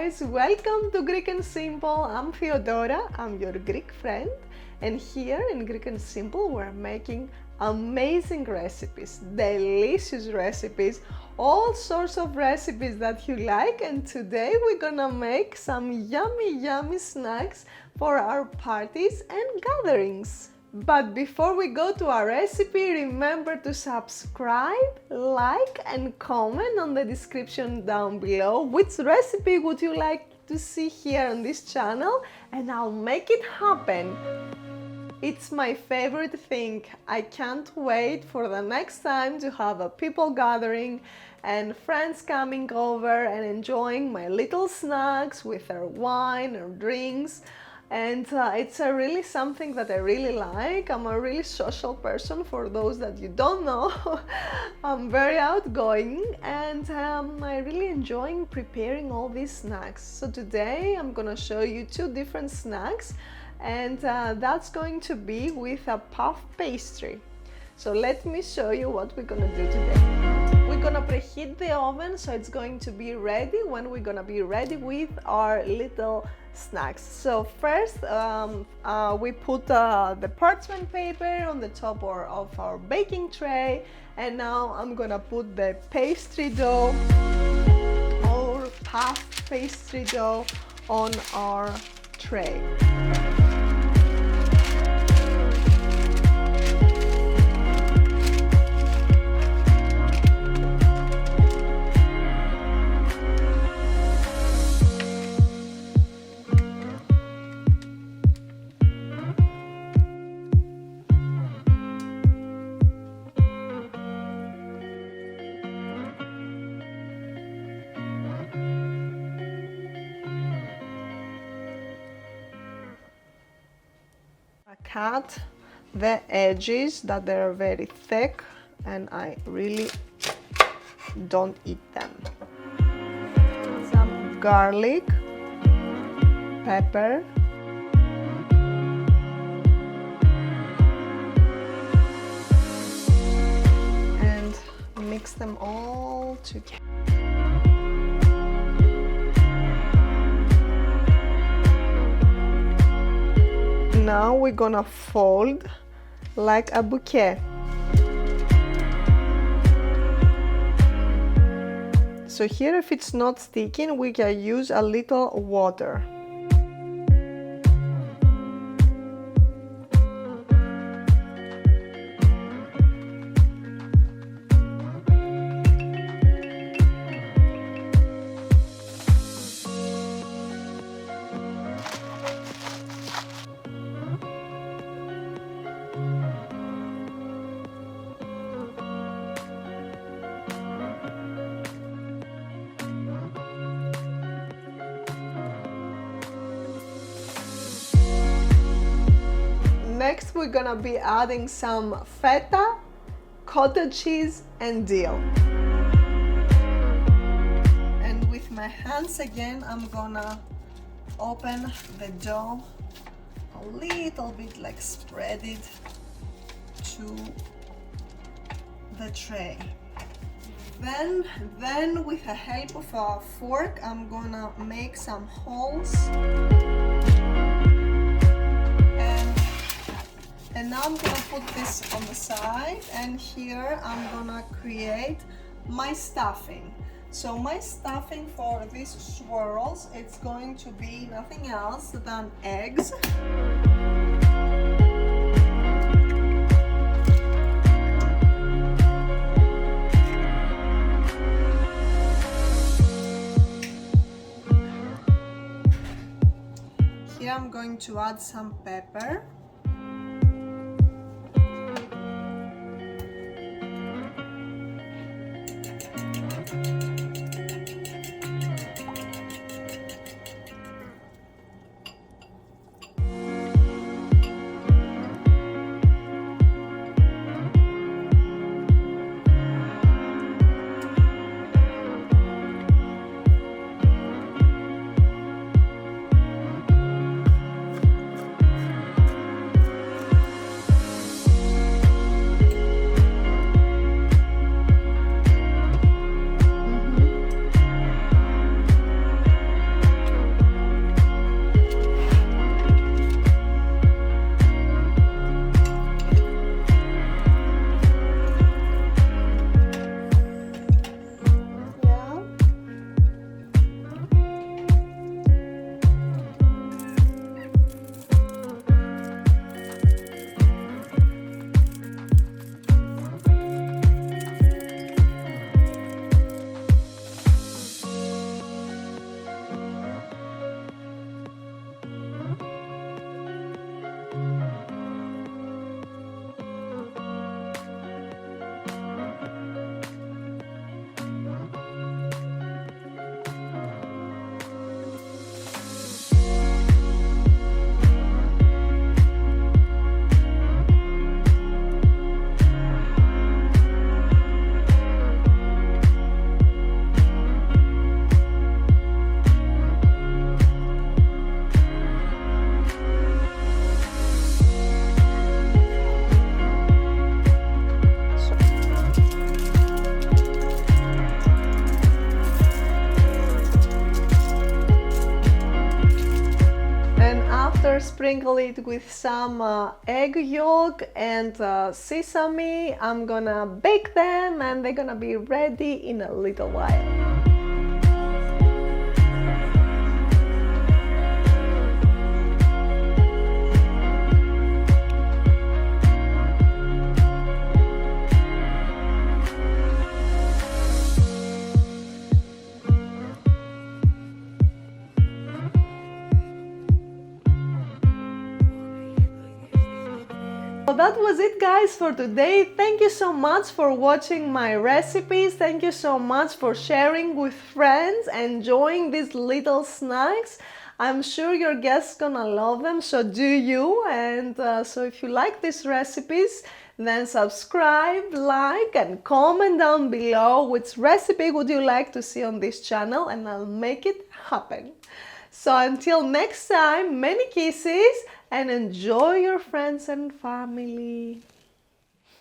guys, welcome to Greek and Simple. I'm Theodora, I'm your Greek friend, and here in Greek and Simple we're making amazing recipes, delicious recipes, all sorts of recipes that you like, and today we're gonna make some yummy snacks for our parties and gatherings. But before we go to our recipe, remember to subscribe, like and comment on the description down below which recipe would you like to see here on this channel, and I'll make it happen. It's my favorite thing. I can't wait for the next time to have a people gathering and friends coming over and enjoying my little snacks with their wine or drinks. And it's really something that I really like. I'm a really social person, for those that you don't know. I'm very outgoing and I really enjoy preparing all these snacks. So today I'm gonna show you two different snacks, and that's going to be with a puff pastry. So let me show you what we're gonna do today. We're gonna preheat the oven so it's going to be ready when we're gonna be ready with our little snacks. So first we put the parchment paper on the top of our baking tray, and now I'm gonna put the pastry dough or puff pastry dough on our tray. Cut the edges that they're very thick and I really don't eat them. Some garlic, pepper, and mix them all together. Now we're gonna fold like a bouquet. So here, if it's not sticking, we can use a little water. Next, we're gonna be adding some feta, cottage cheese and dill. And with my hands again, I'm gonna open the dough a little bit, like spread it to the tray. Then with the help of a fork, I'm gonna make some holes. And now I'm gonna put this on the side, and here I'm gonna create my stuffing. So my stuffing for these swirls, it's going to be nothing else than eggs. Here I'm going to add some pepper. sprinkle it with some egg yolk and sesame. I'm gonna bake them and they're gonna be ready in a little while. So that was it, guys, for today. Thank you so much for watching my recipes. Thank you so much for sharing with friends, enjoying these little snacks. I'm sure your guests gonna love them, so do you. And so if you like these recipes, then subscribe, like, and comment down below which recipe would you like to see on this channel, and I'll make it happen. So until next time, many kisses and enjoy your friends and family.